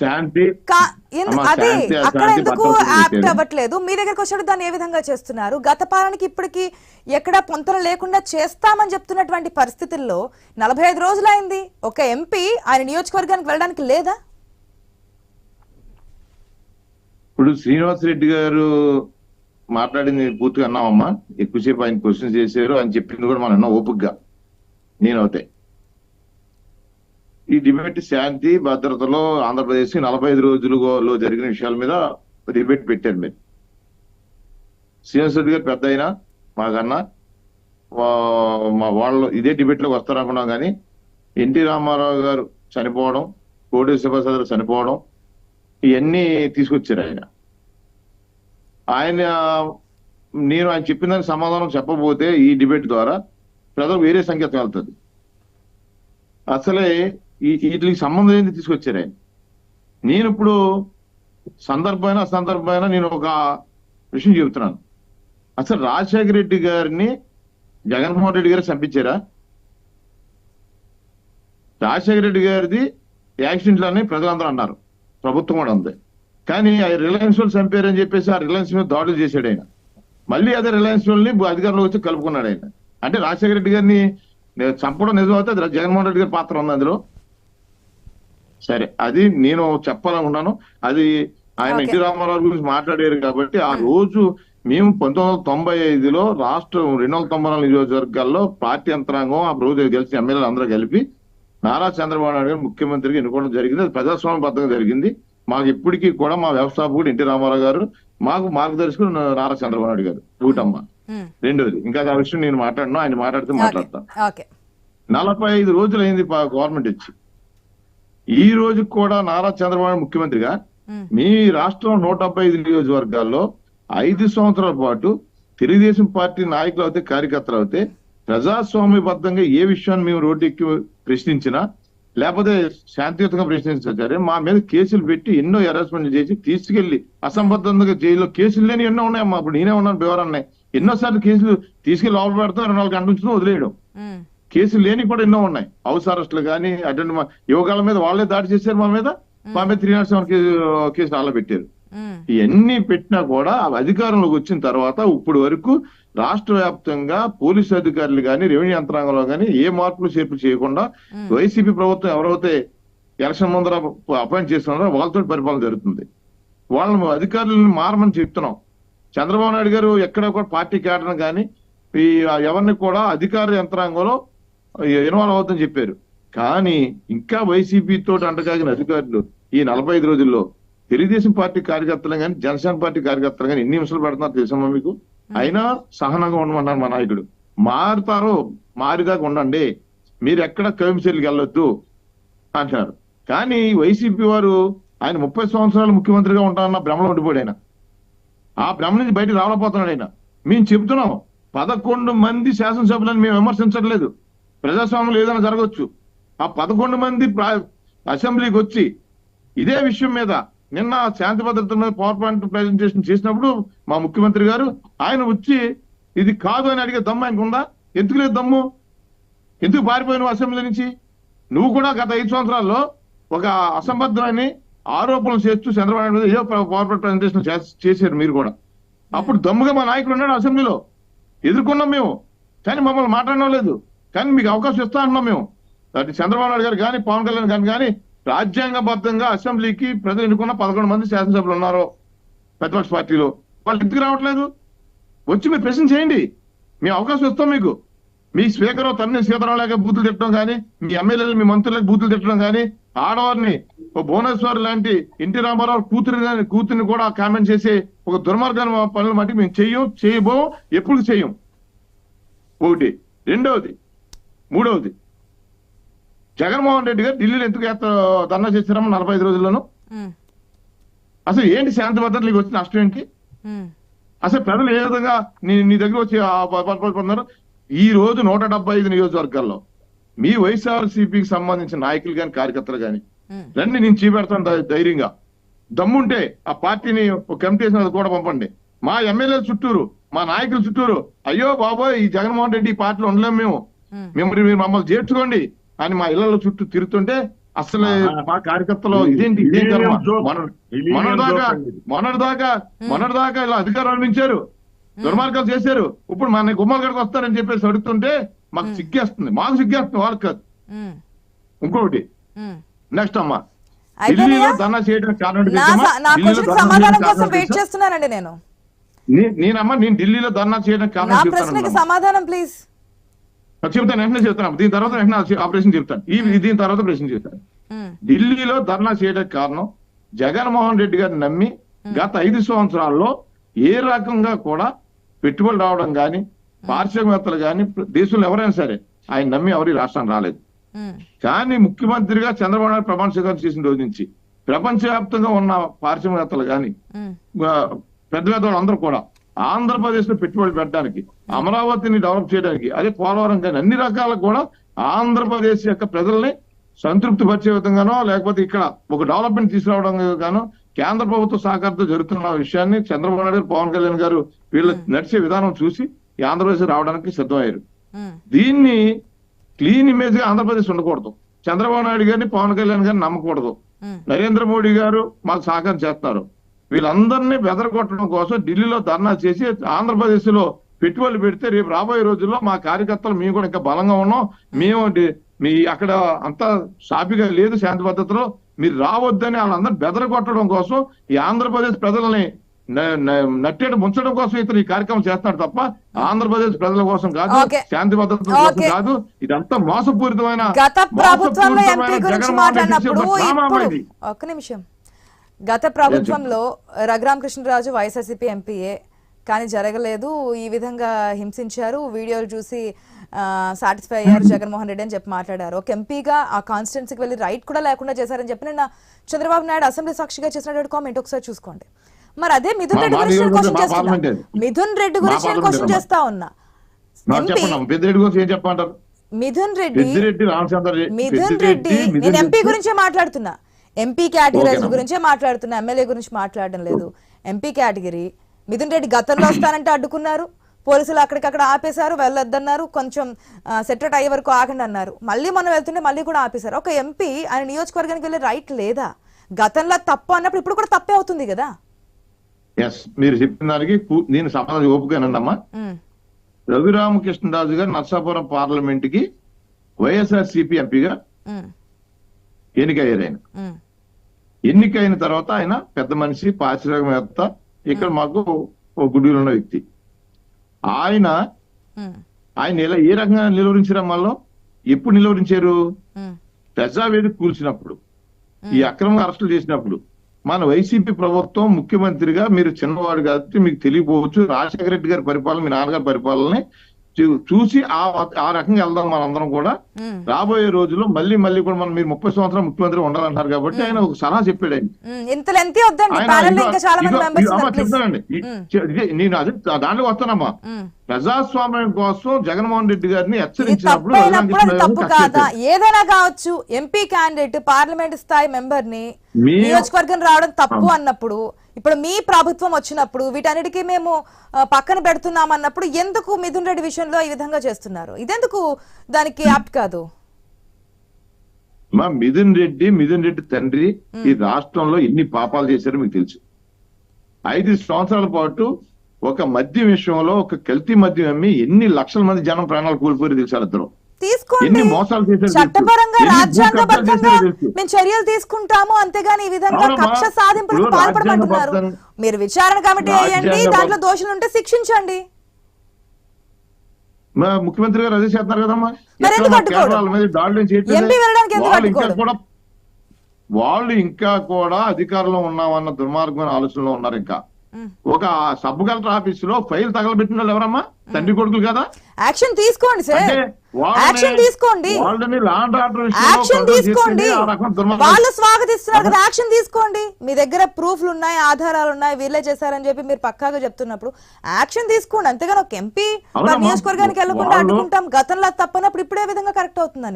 శాంతి అది శాంతి అక్కడ శాంతి ఎందుకు భర్త యాప్ట్ అవ్వట్లేదు? మీ దగ్గరకు వచ్చాడు దాన్ని ఏ విధంగా చేస్తున్నారు? గత పాలనకి ఇప్పటికి ఎక్కడ పొంతన లేకుండా చేస్తామని చెప్తున్నటువంటి పరిస్థితుల్లో 45 రోజులైంది. ఒక ఎంపీ ఆయన నియోజకవర్గానికి వెళ్ళడానికి లేదా? ఇప్పుడు శ్రీనివాస్ రెడ్డి గారు మాట్లాడింది పూర్తిగా అన్నామమ్మా. ఎక్కువసేపు ఆయన క్వశ్చన్స్ చేశారు, ఆయన చెప్పింది కూడా మనం అన్నా ఓపికగా నేనవుతాయి. ఈ డిబేట్ శాంతి భద్రతలో ఆంధ్రప్రదేశ్ 45 రోజులలో జరిగిన విషయాల మీద డిబేట్ పెట్టారు మీరు. శ్రీనివాస్ రెడ్డి గారు పెద్ద అయినా మాకన్నా వాళ్ళు ఇదే డిబేట్ లోకి వస్తారనుకున్నాం, కానీ ఎన్టీ రామారావు గారు చనిపోవడం, కోడి శివప్రసాద్ గారు చనిపోవడం, ఇవన్నీ తీసుకొచ్చారు ఆయన. నేను ఆయన చెప్పిన దానికి సమాధానం చెప్పబోతే ఈ డిబేట్ ద్వారా ప్రజలకు వేరే సంకేతం వెళ్తుంది. అసలే వీటికి సంబంధం ఏంటి తీసుకొచ్చారు ఆయన. నేను ఇప్పుడు సందర్భమైన అసందర్భమైన నేను ఒక విషయం చెబుతున్నాను. అసలు రాజశేఖర రెడ్డి గారిని జగన్మోహన్ రెడ్డి గారు చంపించారా? రాజశేఖర రెడ్డి గారిది యాక్సిడెంట్ అని ప్రజలందరూ అన్నారు, ప్రభుత్వం కూడా ఉంది. కానీ రిలయన్స్ వాళ్ళు చంపారని చెప్పేసి ఆ రిలయన్స్ మీద దాడులు చేశాడు ఆయన. మళ్ళీ అదే రిలయన్స్ వాళ్ళని అధికారంలో వచ్చి కలుపుకున్నాడు ఆయన. అంటే రాజశేఖర రెడ్డి గారిని చంపడం నిజం అవుతే అది జగన్మోహన్ రెడ్డి గారి పాత్ర ఉంది అందులో. సరే, అది నేను చెప్పాలనుకున్నాను. అది ఆయన ఎన్టీ రామారావు గురించి మాట్లాడారు కాబట్టి ఆ రోజు మేము 1995లో రాష్ట్రం 294 నియోజకవర్గాల్లో పార్టీ యంత్రాంగం ఆ రోజు గెలిచిన ఎమ్మెల్యేలు అందరూ కలిపి నారా చంద్రబాబు నాయుడు గారు ముఖ్యమంత్రిగా ఎన్నుకోవడం జరిగింది. అది ప్రజాస్వామ్యబద్ధంగా జరిగింది. మాకు ఇప్పటికీ కూడా మా వ్యవస్థాపకుడు ఎన్టీ రామారావు గారు, మాకు మార్గదర్శకుడు నారా చంద్రబాబు నాయుడు గారు. ఊటమ్మ. రెండోది, ఇంకా ఆ విషయం నేను మాట్లాడను, ఆయన మాట్లాడితే మాట్లాడతాను. 45 రోజులు అయింది గవర్నమెంట్ వచ్చి. ఈ రోజు కూడా నారా చంద్రబాబు ముఖ్యమంత్రిగా మీ రాష్ట్రం 175 నియోజకవర్గాల్లో 5 సంవత్సరాల పాటు తెలుగుదేశం పార్టీ నాయకులు అవుతే కార్యకర్తలు అవుతే ప్రజాస్వామ్యబద్ధంగా ఏ విషయాన్ని మేము రోడ్డు ఎక్కి ప్రశ్నించినా లేకపోతే శాంతియుతంగా ప్రశ్నించారే మా మీద కేసులు పెట్టి ఎన్నో హెరాస్మెంట్ చేసి తీసుకెళ్లి అసంబద్ధంగా జైల్లో కేసులు లేని ఎన్నో ఉన్నాయమ్మా. అప్పుడు నేనే ఉన్నాను, వివరాన్ని ఎన్నోసార్లు కేసులు తీసుకెళ్లి లోపల పెడతాం, 24 గంటల నుంచి వదిలేయడం. కేసులు లేని కూడా ఎన్నో ఉన్నాయి. హౌస్ అరెస్టులు కానీ అటువంటి యువకుల మీద వాళ్ళే దాడి చేశారు, మా మీద 307 కేసులు అలా పెట్టారు. ఇవన్నీ పెట్టినా కూడా అధికారంలోకి వచ్చిన తర్వాత ఇప్పుడు వరకు రాష్ట్ర వ్యాప్తంగా పోలీసు అధికారులు కానీ రెవెన్యూ యంత్రాంగంలో కానీ ఏ మార్పులు చేర్పులు చేయకుండా వైసీపీ ప్రభుత్వం ఎవరైతే ఎలక్షన్ ముందర అపాయింట్ చేస్తున్నారో వాళ్ళతో పరిపాలన జరుగుతుంది. వాళ్ళని అధికారులను మారమని చెప్తున్నాం. చంద్రబాబు నాయుడు గారు ఎక్కడ కూడా పార్టీ కేటర్ని కానీ ఎవరిని కూడా అధికార యంత్రాంగంలో ఇన్వాల్వ్ అవుతుందని చెప్పారు. కానీ ఇంకా వైసీపీ తోటి అంటకాగిన అధికారులు ఈ 45 రోజుల్లో తెలుగుదేశం పార్టీ కార్యకర్తలు కానీ జనసేన పార్టీ కార్యకర్తలు కానీ ఎన్ని హింసలు పెడుతున్నారు తెలుసమ్మా మీకు. అయినా సహనంగా ఉండమన్నారు మా నాయకుడు. మారుతారో మారిదాకా ఉండండి, మీరు ఎక్కడ కవించర్లకు వెళ్ళొద్దు అంటారు. కానీ వైసీపీ వారు ఆయన 30 సంవత్సరాలు ముఖ్యమంత్రిగా ఉంటానన్న భ్రమలో ఉండిపోయాడు ఆయన. ఆ భ్రమ నుంచి బయటకు రావలేకపోతున్నాడు ఆయన. మేము చెప్తున్నాం 11 మంది శాసనసభ్యులను మేము విమర్శించట్లేదు. ప్రజాస్వామ్యంలో ఏదైనా జరగవచ్చు. ఆ 11 మంది అసెంబ్లీకి వచ్చి ఇదే విషయం మీద నిన్న శాంతి భద్రత మీద పవర్ పాయింట్ ప్రెజెంటేషన్ చేసినప్పుడు మా ముఖ్యమంత్రి గారు ఆయన వచ్చి ఇది కాదు అని అడిగే దమ్ము ఆయనకు ఉందా? ఎందుకు లేదు దమ్ము? ఎందుకు పారిపోయినావు అసెంబ్లీ నుంచి? నువ్వు కూడా గత 5 సంవత్సరాల్లో ఒక అసంబద్ధమైన ఆరోపణలు చేస్తూ చంద్రబాబు నాయుడు మీద ఏదో పవర్ పాయింట్ ప్రెజెంటేషన్ చేశారు మీరు కూడా. అప్పుడు దమ్ముగా మా నాయకుడు ఉన్నాడు అసెంబ్లీలో, ఎదుర్కొన్నాం మేము. కానీ మమ్మల్ని మాట్లాడడం లేదు. కానీ మీకు అవకాశం ఇస్తా అన్నాం మేము. అటు చంద్రబాబు నాయుడు గారు కానీ పవన్ కళ్యాణ్ గారు కానీ రాజ్యాంగబద్ధంగా అసెంబ్లీకి ప్రజలు ఎన్నుకున్న 11 మంది శాసనసభ్యులు ఉన్నారు ప్రతిపక్ష పార్టీలో. వాళ్ళు ఎందుకు రావట్లేదు? వచ్చి మీరు ప్రశ్న చేయండి, మేము అవకాశం ఇస్తాం మీకు. మీ స్పీకర్ తన్ని సీతారామలేక బూతులు తిట్టడం కానీ, మీ ఎమ్మెల్యేలు మీ మంత్రులకు బూతులు తిట్టడం కానీ, ఆడవారిని భువనేశ్వర్ లాంటి ఎన్టీ రామారావు కూతురిని కూడా కామెంట్ చేసే ఒక దుర్మార్గాన్ని పనులు మట్టి మేము చేయబోం, ఎప్పుడు చేయం. ఒకటి. రెండవది, మూడవది, జగన్మోహన్ రెడ్డి గారు ఢిల్లీలో ఎందుకు ధర్నా చేశారమ్మా 45 రోజుల్లోనూ? అసలు ఏంటి శాంతి భద్రతలకు వచ్చిన నష్టం ఏంటి? అసలు ప్రజలు ఏ విధంగా నీ దగ్గర వచ్చి పొందారు? ఈ రోజు 175 నియోజకవర్గాల్లో మీ వైఎస్ఆర్సీపీకి సంబంధించిన నాయకులు కానీ కార్యకర్తలు కానీ రండి, నేను చూపెడతాను ధైర్యంగా. దమ్ముంటే ఆ పార్టీని ఒక కమిటీ వేసిన కూడా పంపండి. మా ఎమ్మెల్యేల చుట్టూరు, మా నాయకుల చుట్టూరు అయ్యో బాబోయ్ ఈ జగన్మోహన్ రెడ్డి ఈ పార్టీలో ఉండలేము మేము, మీరు మమ్మల్ని చేర్చుకోండి అని మా ఇళ్లలో చుట్టూ తిరుగుతుంటే అసలు ఆహా. మా కార్యకర్తలు ఇది ఇదేంటి ఇదేం millennium కర్మ? joke. Millennium మొన్నటిదాకా ఇలా అధికారాలు ఇచ్చారు, దుర్మార్గాలు చేశారు, ఇప్పుడు మన గుమ్మల గడికి వస్తారని చెప్పేసి అడుగుతుంటే మాకు సిగ్గేస్తుంది, వాళ్ళకి కాదు. ఉమ్, ఇంకొకటి ఉమ్. నెక్స్ట్ అమ్మా, అయిపోయినాయా? ఢిల్లీలో ధర్నా చేయడానికి కారణం ఏంటి నా తెలుసా? నా ఢిల్లీలో క్వశ్చన్ ధర్నా సమాధానం చేయడానికి కోసం కారణం వెయిట్ తెలుసా? చేస్తున్నానండి నేను. నేను ఢిల్లీలో ధర్నా చేయడానికి నా కారణం ప్రశ్నకి చెప్తాను. సమాధానం ప్లీజ్. చెప్తాను, వెంటనే చెప్తాను. దీని తర్వాత వెంటనే ఆపరేషన్ చెప్తాను. దీని తర్వాత ప్రశ్న చెప్తాను. ఢిల్లీలో ధర్నా చేయడానికి కారణం జగన్మోహన్ రెడ్డి గారిని నమ్మి గత 5 సంవత్సరాల్లో ఏ రకంగా కూడా పెట్టుబడులు రావడం కానీ, పారిశ్రామికవేత్తలు కానీ, దేశంలో ఎవరైనా సరే ఆయన నమ్మి ఎవరి రాష్ట్రానికి రాలేదు. కానీ ముఖ్యమంత్రిగా చంద్రబాబు నాయుడు ప్రమాణ స్వీకారం చేసిన రోజు నుంచి ప్రపంచవ్యాప్తంగా ఉన్న పారిశ్రామికవేత్తలు కానీ, పెద్ద పెద్దవాళ్ళు అందరూ కూడా ఆంధ్రప్రదేశ్ లో పెట్టుబడులు పెట్టడానికి, అమరావతిని డెవలప్ చేయడానికి, అదే పోలవరం కానీ అన్ని రకాల కూడా ఆంధ్రప్రదేశ్ యొక్క ప్రజల్ని సంతృప్తి పరిచే విధంగానో, లేకపోతే ఇక్కడ ఒక డెవలప్మెంట్ తీసుకురావడం గానో కేంద్ర ప్రభుత్వ సహకారంతో జరుగుతున్న విషయాన్ని చంద్రబాబు నాయుడు, పవన్ కళ్యాణ్ గారు వీళ్ళు నడిచే విధానం చూసి ఈ ఆంధ్రప్రదేశ్ రావడానికి సిద్ధమయ్యారు. దీన్ని క్లీన్ ఇమేజ్ గా ఆంధ్రప్రదేశ్ ఉండకూడదు. చంద్రబాబు నాయుడు గారిని, పవన్ కళ్యాణ్ గారిని నమ్మకూడదు. నరేంద్ర మోడీ గారు మాకు సహకారం చేస్తున్నారు. వీళ్ళందరినీ బెదరగొట్టడం కోసం ఢిల్లీలో ధర్నా చేసి ఆంధ్రప్రదేశ్ లో పెట్టుబడులు పెడితే రేపు రాబోయే రోజుల్లో మా కార్యకర్తలు మేము కూడా ఇంకా బలంగా ఉన్నాం, మేము మీ అక్కడ అంతా సాపిగా లేదు, శాంతి పద్ధతిలో మీరు రావద్దని వాళ్ళందరూ బెదరగొట్టడం కోసం ఈ ఆంధ్రప్రదేశ్ ప్రజల్ని నట్టేట ముంచడం కోసం ఇతను ఈ కార్యక్రమం చేస్తున్నాడు తప్ప ఆంధ్రప్రదేశ్ ప్రజల కోసం కాదు, శాంతి భద్రతల కోసం కాదు. ఇదంతా మోసపూరితమైన గత ప్రభుత్వంలో ఎంపీ గురించి మాట్లాడినప్పుడు ఇప్పుడు ఒక్క నిమిషం, గత ప్రభుత్వంలో రఘురామకృష్ణరాజు వైఎస్ఆర్సీపీ ఎంపీఏ, కానీ జరగలేదు, ఈ విధంగా హింసించారు, వీడియోలు చూసి సాటిస్ఫై అయ్యారు జగన్మోహన్ రెడ్డి అని చెప్పి మాట్లాడారు. ఒక ఎంపీగా ఆ కాన్స్టిట్యున్సీకి వెళ్ళి రైట్ కూడా లేకుండా చేశారని చెప్పి నిన్న చంద్రబాబు నాయుడు అసెంబ్లీ సాక్షిగా చేసినటువంటి కామెంట్ ఒకసారి చూసుకోండి. మరి అదే మిథున్ రెడ్డి గురించి క్వశ్చన్ చేస్తున్నా, మిథున్ రెడ్డి గురించి నేను క్వశ్చన్ చేస్తా ఉన్నా. మిథున్ రెడ్డి నేను ఎంపీ గురించే మాట్లాడుతున్నా, ఎంపీ కేటగిరీ గురించే మాట్లాడుతున్నా, ఎమ్మెల్యే గురించి మాట్లాడడం లేదు. ఎంపీ కేటగిరీ మిథున్ రెడ్డి గతంలో వస్తానంటే అడ్డుకున్నారు, పోలీసులు అక్కడికక్కడ ఆపేశారు, వెళ్ళొద్దన్నారు, కొంచెం సెటరేట్ అయ్యే వరకు ఆగండి అన్నారు, మళ్ళీ మనం వెళ్తుంటే మళ్ళీ కూడా ఆపేశారు. ఒక ఎంపీ ఆయన నియోజకవర్గానికి వెళ్ళే రైట్ లేదా? గతంలో తప్పు అన్నప్పుడు ఇప్పుడు కూడా తప్పే అవుతుంది కదా. మీరు చెప్పిన దానికి నేను సమాధానం ఓపుగానమ్మా. రఘురామకృష్ణరాజు గారు నర్సాపురం పార్లమెంట్ కి వైఎస్ఆర్సీపీ ఎంపీగా ఎన్నికయ్యారు. ఆయన ఎన్నికైన తర్వాత ఆయన పెద్ద మనిషి, పారిశ్రామికవేత్త, ఇక్కడ మాకు ఒక గుడిలో ఉన్న వ్యక్తి. ఆయన ఇలా ఏ రకంగా నిలువరించారు? మళ్ళీ ఎప్పుడు నిలువరించారు? ప్రజావేదిక కూల్చినప్పుడు, ఈ అక్రమంగా అరెస్టులు చేసినప్పుడు మన వైసీపీ ప్రభుత్వం ముఖ్యమంత్రిగా, మీరు చిన్నవాడు కాబట్టి మీకు తెలియపోవచ్చు, రాజశేఖర రెడ్డి గారి పరిపాలన, మీ నాన్నగారి పరిపాలనని చూసి ఆ రకంగా వెళ్దాం మనందరం కూడా. రాబోయే రోజుల్లో మళ్ళీ కూడా మనం మీరు 30 సంవత్సరాలు ముఖ్యమంత్రి ఉండాలంటారు కాబట్టి ఆయన ఒక సలహా చెప్పాడు. చెప్తానండి, నేను అది దాంట్లో వస్తానమ్మా. ప్రజాస్వామ్యం కోసం జగన్మోహన్ రెడ్డి గారిని హెచ్చరించినప్పుడు తప్పు కాదా? ఏదైనా కావచ్చు, ఎంపీ క్యాండిడేట్ పార్లమెంట్ స్థాయి మెంబర్ ని నియోజకవర్గం రావడం తప్పు అన్నప్పుడు, ఇప్పుడు మీ ప్రభుత్వం వచ్చినప్పుడు వీటన్నిటికీ మేము పక్కన పెడుతున్నాం అన్నప్పుడు ఎందుకు మిథున్ రెడ్డి విషయంలో ఈ విధంగా చేస్తున్నారు? ఇదెందుకు దానికి యాప్ట్ కాదు? మా మిథున్ రెడ్డి తండ్రి ఈ రాష్ట్రంలో ఎన్ని పాపాలు చేశారో మీకు తెలుసు. 5 సంవత్సరాల పాటు ఒక మద్యం విషయంలో, ఒక కల్తీ మద్యం అమ్మి ఎన్ని లక్షల మంది జనం ప్రాణాలు కోల్పోయి తెలుసు. ఇద్దరు తీసుకోండి, చట్టపరంగా రాజ్యాంగబద్ధంగా మేము చర్యలు తీసుకుంటాము, అంతేగాని ఈ విధంగా కక్ష సాధింపులకు పాల్పడమంటున్నారు. మీరు విచారణ కమిటీ వేయండి, దాంట్లో దోషులు ఉంటే శిక్షించండి. ముఖ్యమంత్రి గారు అదే చేస్తున్నారు కదమ్మా. వాళ్ళు ఇంకా కూడా అధికారంలో ఉన్నామన్న దుర్మార్గమైన ఆలోచనలో ఉన్నారు. ఇంకా ఒక సబ్ కలెక్టర్ ఆఫీస్ లో ఫైల్ తగలబెట్టిన వాళ్ళు ఎవరమ్మా? తండ్రి కొడుకులు కదా. యాక్షన్ తీసుకోండి సార్, యాక్షన్ తీసుకోండి, యాక్షన్ తీసుకోండి. వాళ్ళు స్వాగతిస్తున్నారు కదా, యాక్షన్ తీసుకోండి. మీ దగ్గర ప్రూఫ్లు ఉన్నాయి, ఆధారాలు ఉన్నాయి, వీళ్ళే చేశారని చెప్పి మీరు పక్కాగా చెప్తున్నప్పుడు యాక్షన్ తీసుకోండి. అంతేగాని ఒక ఎంపీ నియోజకవర్గానికి వెళ్ళకుండా అడ్డుకుంటాం, గతంలో తప్పనప్పుడు ఇప్పుడే విధంగా కరెక్ట్ అవుతుందని